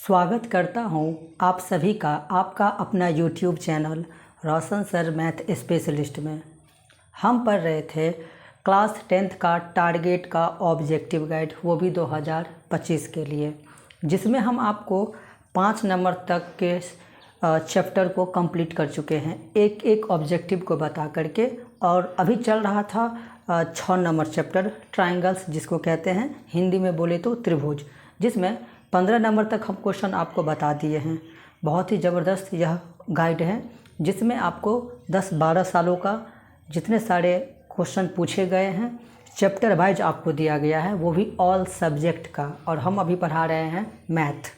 स्वागत करता हूं आप सभी का आपका अपना YouTube चैनल रोशन सर मैथ स्पेशलिस्ट में। हम पढ़ रहे थे क्लास 10th का टारगेट का ऑब्जेक्टिव गाइड, वो भी 2025 के लिए, जिसमें हम आपको 5 नंबर तक के चैप्टर को कंप्लीट कर चुके हैं, एक एक ऑब्जेक्टिव को बता करके। और अभी चल रहा था 6 नंबर चैप्टर ट्रायंगल्स, जिसको कहते हैं हिंदी में बोले तो त्रिभुज, जिसमें 15 नंबर तक हम क्वेश्चन आपको बता दिए हैं। बहुत ही ज़बरदस्त यह गाइड है, जिसमें आपको 10-12 सालों का जितने सारे क्वेश्चन पूछे गए हैं चैप्टर वाइज आपको दिया गया है, वो भी ऑल सब्जेक्ट का। और हम अभी पढ़ा रहे हैं मैथ।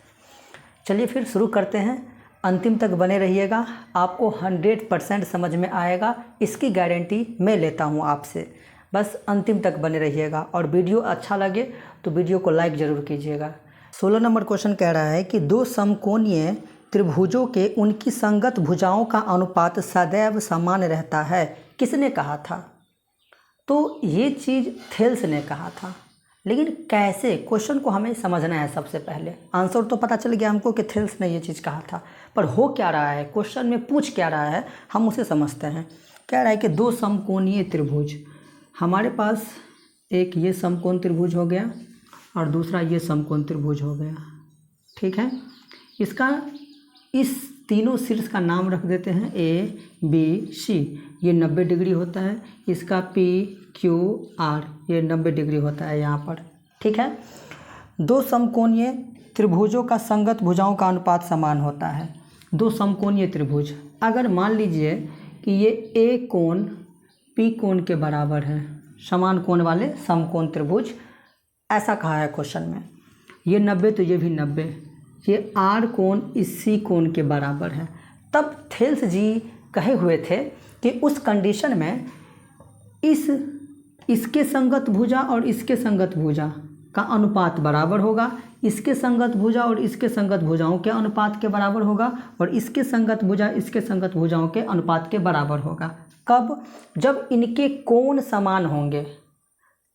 चलिए फिर शुरू करते हैं। अंतिम तक बने रहिएगा, आपको 100% समझ में आएगा, इसकी गारंटी मैं लेता हूँ आपसे। बस अंतिम तक बने रहिएगा, और वीडियो अच्छा लगे तो वीडियो को लाइक ज़रूर कीजिएगा। 16 नंबर क्वेश्चन कह रहा है कि दो समकोणीय त्रिभुजों के उनकी संगत भुजाओं का अनुपात सदैव समान रहता है, किसने कहा था? तो ये चीज़ थेल्स ने कहा था, लेकिन कैसे, क्वेश्चन को हमें समझना है। सबसे पहले आंसर तो पता चल गया हमको कि थेल्स ने ये चीज़ कहा था, पर हो क्या रहा है, क्वेश्चन में पूछ क्या रहा है, हम उसे समझते हैं। कह रहा है कि दो समकोणीय त्रिभुज, हमारे पास एक ये समकोण त्रिभुज हो गया और दूसरा ये समकोण त्रिभुज हो गया, ठीक है। इसका इस तीनों शीर्ष का नाम रख देते हैं ABC, ये 90 डिग्री होता है। इसका PQR, ये 90 डिग्री होता है यहाँ पर, ठीक है। दो समकोणीय त्रिभुजों का संगत भुजाओं का अनुपात समान होता है। दो समकोणीय त्रिभुज, अगर मान लीजिए कि ये A कोण P कोण के बराबर है, समान कोण वाले समकोण त्रिभुज, ऐसा कहा है क्वेश्चन में। ये 90 तो ये भी 90, ये R कोण इस C कोण के बराबर है। तब थेल्स जी कहे हुए थे कि उस कंडीशन में इसके संगत भुजा और इसके संगत भुजा का अनुपात बराबर होगा, इसके संगत भुजा और इसके संगत भुजाओं के अनुपात के बराबर होगा, और इसके संगत भुजा इसके संगत भुजाओं के अनुपात के बराबर होगा। कब? जब इनके कोण समान होंगे,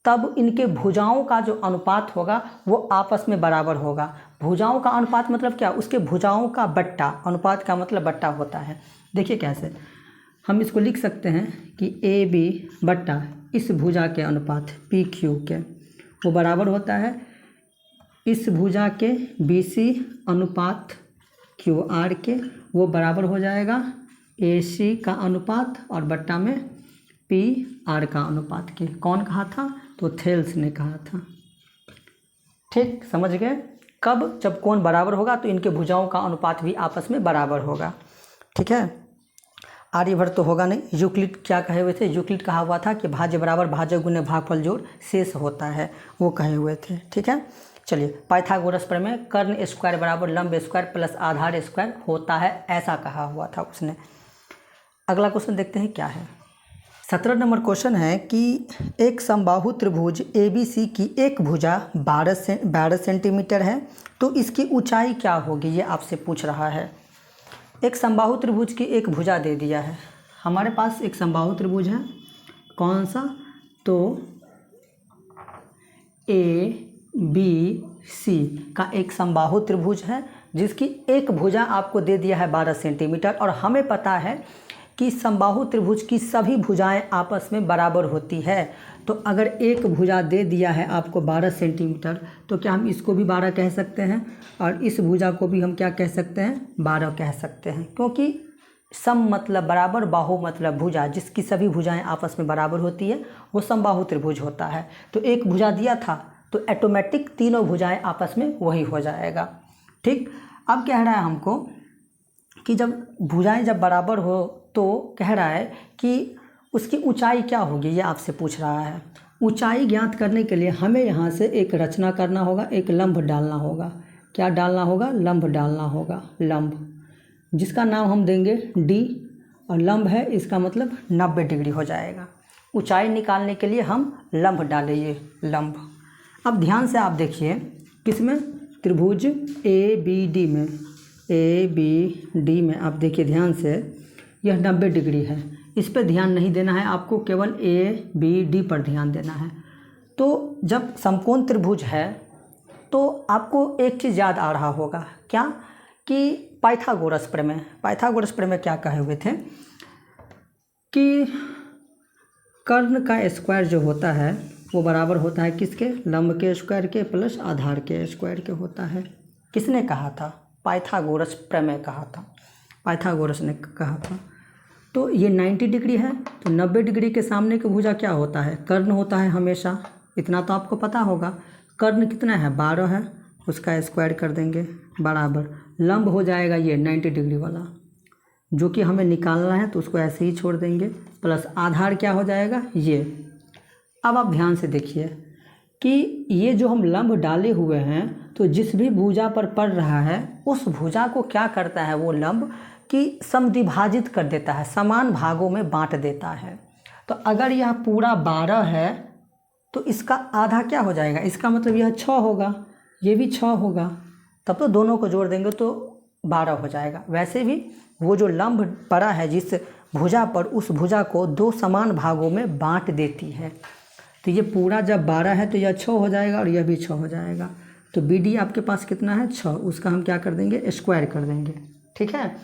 तब इनके भुजाओं का जो अनुपात होगा वो आपस में बराबर होगा। भुजाओं का अनुपात मतलब क्या? उसके भुजाओं का बट्टा, अनुपात का मतलब बट्टा होता है। देखिए कैसे हम इसको लिख सकते हैं कि AB बट्टा इस भुजा के अनुपात PQ के, वो बराबर होता है इस भुजा के BC अनुपात QR के, वो बराबर हो जाएगा AC का अनुपात और बट्टा में PR का अनुपात के। कौन कहा था? तो थेल्स ने कहा था, ठीक, समझ गए। कब? जब कोण बराबर होगा तो इनके भुजाओं का अनुपात भी आपस में बराबर होगा, ठीक है। आर्यभट्ट तो होगा नहीं। यूक्लिड क्या कहे हुए थे? यूक्लिड कहा हुआ था कि भाज्य बराबर भाज्य गुणे भागफल जोड़ शेष होता है, वो कहे हुए थे, ठीक है। चलिए, पाइथागोरस प्रमेय, कर्ण स्क्वायर बराबर लंब स्क्वायर प्लस आधार स्क्वायर होता है, ऐसा कहा हुआ था उसने। अगला क्वेश्चन देखते हैं क्या है। 17 नंबर क्वेश्चन है कि एक समबाहु त्रिभुज ABC की एक भुजा 12 सेंटीमीटर है, तो इसकी ऊंचाई क्या होगी, ये आपसे पूछ रहा है। एक समबाहु त्रिभुज की एक भुजा दे दिया है, हमारे पास एक समबाहु त्रिभुज है, कौन सा? तो ABC का एक समबाहु त्रिभुज है, जिसकी एक भुजा आपको दे दिया है 12 सेंटीमीटर, और हमें पता है कि समबाहु त्रिभुज की सभी भुजाएं आपस में बराबर होती है। तो अगर एक भुजा दे दिया है आपको 12 सेंटीमीटर, तो क्या हम इसको भी 12 कह सकते हैं, और इस भुजा को भी हम क्या कह सकते हैं? 12 कह सकते हैं, क्योंकि सम मतलब बराबर, बाहु मतलब भुजा, जिसकी सभी भुजाएं आपस में बराबर होती है वो समबाहु त्रिभुज होता है। तो एक भुजा दिया था तो ऑटोमेटिक तीनों भुजाएं आपस में वही हो जाएगा, ठीक। अब कह रहा है हमको कि जब भुजाएं जब बराबर हो तो कह रहा है कि उसकी ऊंचाई क्या होगी, ये आपसे पूछ रहा है। ऊंचाई ज्ञात करने के लिए हमें यहाँ से एक रचना करना होगा, एक लंब डालना होगा। क्या डालना होगा? लंब डालना होगा, लंब, जिसका नाम हम देंगे D, और लंब है इसका मतलब 90 डिग्री हो जाएगा। ऊंचाई निकालने के लिए हम लंब डालेंगे, लंब। अब ध्यान से आप देखिए, किसमें? त्रिभुज ABD में, ABD में आप देखिए ध्यान से, यह 90 डिग्री है, इस पर ध्यान नहीं देना है आपको, केवल ABD पर ध्यान देना है। तो जब समकोण त्रिभुज है तो आपको एक चीज़ याद आ रहा होगा, क्या कि पाइथागोरस प्रमेय क्या कहे हुए थे कि कर्ण का स्क्वायर जो होता है वो बराबर होता है किसके, लंब के स्क्वायर के प्लस आधार के स्क्वायर के होता है। किसने कहा था, पाइथागोरस प्रमेय कहा था, पाइथागोरस ने कहा था। तो ये 90 डिग्री है, तो 90 डिग्री के सामने की भुजा क्या होता है, कर्ण होता है हमेशा, इतना तो आपको पता होगा। कर्ण कितना है, 12 है, उसका स्क्वायर कर देंगे बराबर लंब हो जाएगा ये 90 डिग्री वाला, जो कि हमें निकालना है, तो उसको ऐसे ही छोड़ देंगे, प्लस आधार क्या हो जाएगा ये। अब आप ध्यान से देखिए कि ये जो हम लंब डाले हुए हैं, तो जिस भी भुजा पर पड़ रहा है उस भुजा को क्या करता है वो लंब कि समद्विभाजित कर देता है, समान भागों में बांट देता है। तो अगर यह पूरा 12 है तो इसका आधा क्या हो जाएगा, इसका मतलब यह 6 होगा, ये भी 6 होगा, तब तो दोनों को जोड़ देंगे तो 12 हो जाएगा। वैसे भी वो जो लंब पड़ा है जिस भुजा पर, उस भुजा को 2 समान भागों में बांट देती है। तो ये पूरा जब 12 है तो यह 6 हो जाएगा और यह भी 6 हो जाएगा। तो बी डी आपके पास कितना है, 6, उसका हम क्या कर देंगे, स्क्वायर कर देंगे। ठीक है,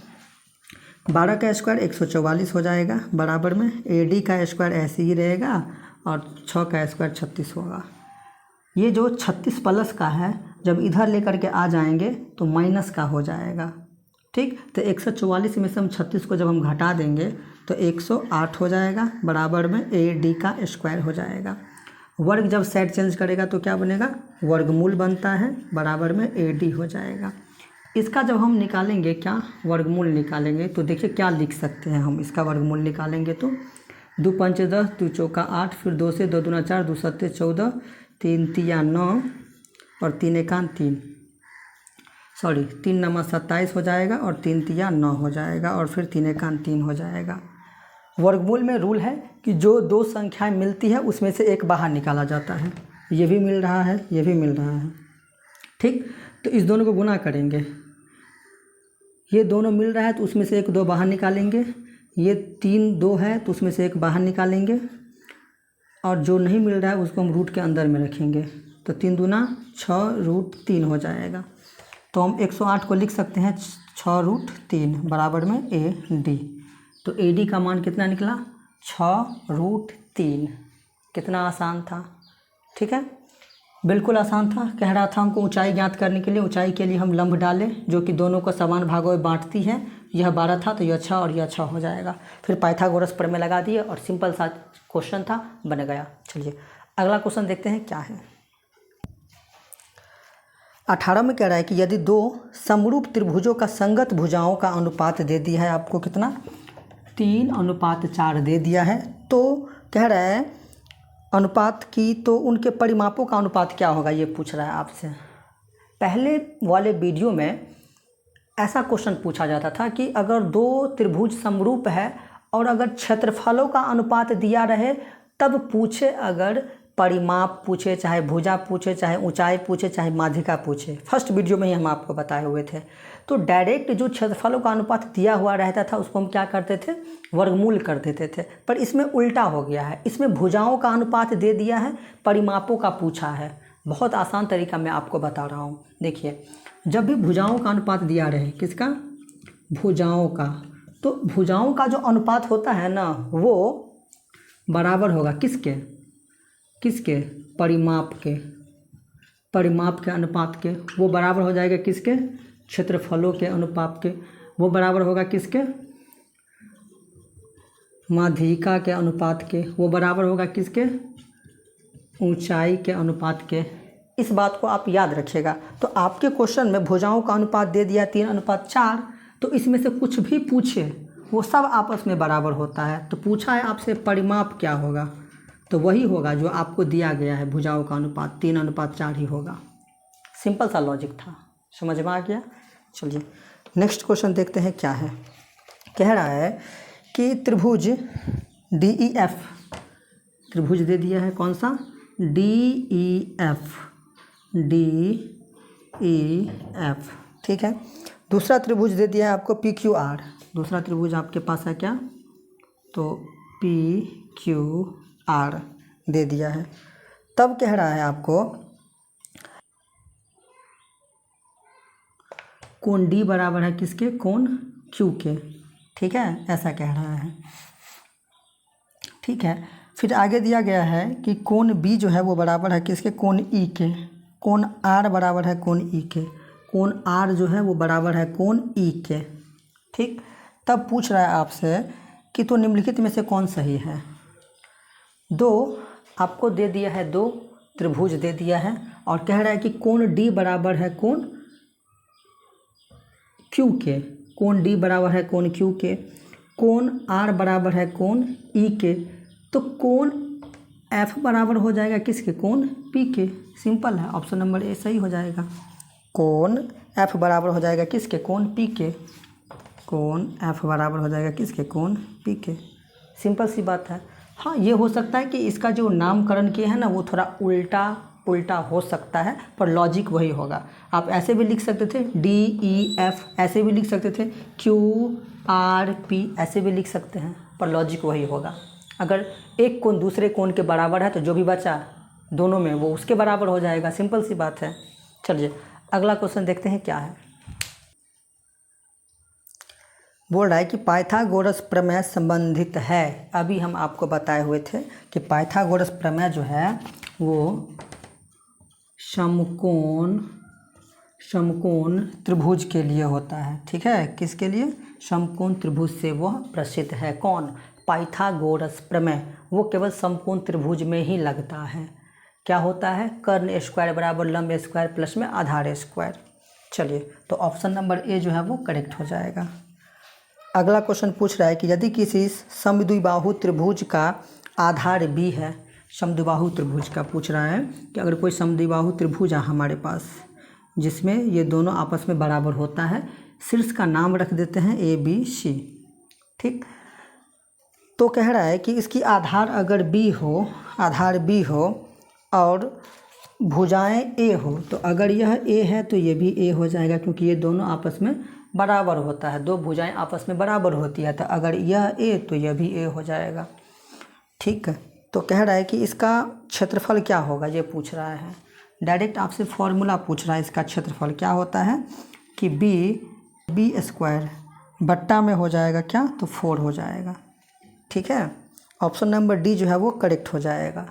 12 का स्क्वायर 144 हो जाएगा बराबर में ए डी का स्क्वायर ऐसे ही रहेगा और 6 का स्क्वायर 36 होगा। ये जो 36 प्लस का है जब इधर लेकर के आ जाएंगे तो माइनस का हो जाएगा। ठीक, तो 144 में से हम 36 को जब हम घटा देंगे तो 108 हो जाएगा बराबर में ए डी का स्क्वायर हो जाएगा। वर्ग जब साइड चेंज करेगा तो क्या बनेगा, वर्गमूल बनता है बराबर में ए डी हो जाएगा। इसका जब हम निकालेंगे क्या, वर्गमूल निकालेंगे, तो देखिए क्या लिख सकते हैं हम, इसका वर्गमूल निकालेंगे तो 2 पंच 10, 2 चौका 8, फिर 2 से 2 दूना 4, 2 सत्ते 14, 3 तिया 9 और 3 एकान 3, सॉरी 3 नमा 27 हो जाएगा और 3 तिया 9 हो जाएगा और फिर 3 एकान 3 हो जाएगा। वर्गमूल में रूल है कि जो 2 संख्याएं मिलती है उसमें से एक बाहर निकाला जाता है, ये भी मिल रहा है, ये भी मिल रहा है। ठीक, तो इस दोनों को गुना करेंगे, ये दोनों मिल रहा है तो उसमें से एक 2 बाहर निकालेंगे, ये 3 2 है तो उसमें से एक बाहर निकालेंगे, और जो नहीं मिल रहा है उसको हम रूट के अंदर में रखेंगे, तो 3 दूना 6 रूट 3 हो जाएगा। तो हम 108 को लिख सकते हैं 6 रूट 3 बराबर में ए डी। तो ए डी का मान कितना निकला, 6 रूट 3। कितना आसान था, ठीक है, बिल्कुल आसान था। कह रहा था हमको ऊंचाई ज्ञात करने के लिए, ऊंचाई के लिए हम लंब डालें जो कि दोनों को समान भागों में बांटती है। यह 12 था तो यह 6 और यह 6 हो जाएगा। फिर पाइथागोरस प्रमेय लगा दिए और सिंपल सा क्वेश्चन था, बन गया। चलिए अगला क्वेश्चन देखते हैं क्या है। 18 में कह रहा है कि यदि 2 समरूप त्रिभुजों का संगत भुजाओं का अनुपात दे दिया है आपको, कितना, 3:4 दे दिया है, तो कह रहा है अनुपात की, तो उनके परिमापों का अनुपात क्या होगा, ये पूछ रहा है आपसे। पहले वाले वीडियो में ऐसा क्वेश्चन पूछा जाता था कि अगर 2 त्रिभुज समरूप है और अगर क्षेत्रफलों का अनुपात दिया रहे तब पूछे, अगर परिमाप पूछे, चाहे भुजा पूछे, चाहे ऊंचाई पूछे, चाहे माध्यिका पूछे। फर्स्ट वीडियो में ही हम आपको बताए हुए थे। तो डायरेक्ट जो क्षेत्रफलों का अनुपात दिया हुआ रहता था उसको हम क्या करते थे, वर्गमूल कर देते थे। पर इसमें उल्टा हो गया है, इसमें भुजाओं का अनुपात दे दिया है, परिमापों का पूछा है। बहुत आसान तरीका मैं आपको बता रहा हूँ। देखिए, जब भी भुजाओं का अनुपात दिया रहे, किसका, भुजाओं का, तो भुजाओं का जो अनुपात होता है ना वो बराबर होगा किसके, किसके, परिमाप के, परिमाप के अनुपात के। वो बराबर हो जाएगा किसके, क्षेत्रफलों के अनुपात के। वो बराबर होगा किसके, माध्यिका के अनुपात के। वो बराबर होगा किसके, ऊंचाई के अनुपात के। इस बात को आप याद रखिएगा। तो आपके क्वेश्चन में भुजाओं का अनुपात दे दिया 3:4, तो इसमें से कुछ भी पूछे वो सब आपस में बराबर होता है। तो पूछा है आपसे परिमाप क्या होगा, तो वही होगा जो आपको दिया गया है, भुजाओं का अनुपात 3:4 ही होगा। सिंपल सा लॉजिक था, समझ में आ गया। चलिए नेक्स्ट क्वेश्चन देखते हैं क्या है। कह रहा है कि त्रिभुज DEF, त्रिभुज दे दिया है कौन सा, DEF, DEF, ठीक है। दूसरा त्रिभुज दे दिया है आपको PQR, दूसरा त्रिभुज आपके पास है क्या, तो PQR दे दिया है। तब कह रहा है आपको कोण डी बराबर है किसके, कोण क्यू के। ठीक है, ऐसा कह रहा है। ठीक है, फिर आगे दिया गया है कि कोण बी जो है वो बराबर है किसके, कोण ई के। कोण आर बराबर है कोण ई के। कोण आर जो है वो बराबर है कोण ई के। ठीक, तब पूछ रहा है आपसे कि तो निम्नलिखित में से कौन सही है। दो आपको दे दिया है, दो त्रिभुज दे दिया है और कह रहा है कि कोण डी बराबर है कोण क्यू के। कोण डी बराबर है कोण क्यू के। कोण आर बराबर है कोण ई के। तो कोण एफ बराबर हो जाएगा किसके, कोण पी के। सिंपल है, ऑप्शन नंबर ए सही हो जाएगा। कोण एफ बराबर हो जाएगा किसके, कोण पी के। कोण एफ बराबर हो जाएगा किसके, कोण पी के। सिंपल सी बात है। हाँ, ये हो सकता है कि इसका जो नामकरण किया है ना वो थोड़ा उल्टा उल्टा हो सकता है, पर लॉजिक वही होगा। आप ऐसे भी लिख सकते थे, डी ई एफ ऐसे भी लिख सकते थे, क्यू आर पी ऐसे भी लिख सकते हैं, पर लॉजिक वही होगा। अगर एक कोण दूसरे कोण के बराबर है तो जो भी बचा दोनों में वो उसके बराबर हो जाएगा। सिंपल सी बात है। चलिए अगला क्वेश्चन देखते हैं क्या है। बोल रहा है कि पाइथागोरस प्रमेय संबंधित है। अभी हम आपको बताए हुए थे कि पाइथागोरस प्रमेय जो है वो समकोण त्रिभुज के लिए होता है। ठीक है, किसके लिए, समकोण त्रिभुज से वह प्रसिद्ध है। कौन, पाइथागोरस प्रमेय। वो केवल समकोण त्रिभुज में ही लगता है। क्या होता है, कर्ण स्क्वायर बराबर लंब स्क्वायर प्लस में आधार स्क्वायर। चलिए, तो ऑप्शन नंबर ए जो है वो करेक्ट हो जाएगा। अगला क्वेश्चन पूछ रहा है कि यदि किसी समद्विबाहु त्रिभुज का आधार बी है। समद्विबाहु त्रिभुज का पूछ रहा है कि अगर कोई समद्विबाहु त्रिभुज है हमारे पास जिसमें ये दोनों आपस में बराबर होता है, शीर्ष का नाम रख देते हैं ए बी सी। ठीक, तो कह रहा है कि इसकी आधार अगर बी हो, आधार बी हो और भुजाएं ए हो, तो अगर यह ए है तो ये भी ए हो जाएगा, क्योंकि ये दोनों आपस में बराबर होता है। दो भुजाएं आपस में बराबर होती है, तो अगर यह ए तो यह भी ए हो जाएगा। ठीक है, तो कह रहा है कि इसका क्षेत्रफल क्या होगा, ये पूछ रहा है। डायरेक्ट आपसे फॉर्मूला पूछ रहा है। इसका क्षेत्रफल क्या होता है कि बी स्क्वायर बट्टा में हो जाएगा क्या, तो 4 हो जाएगा। ठीक है, ऑप्शन नंबर डी जो है वो करेक्ट हो जाएगा।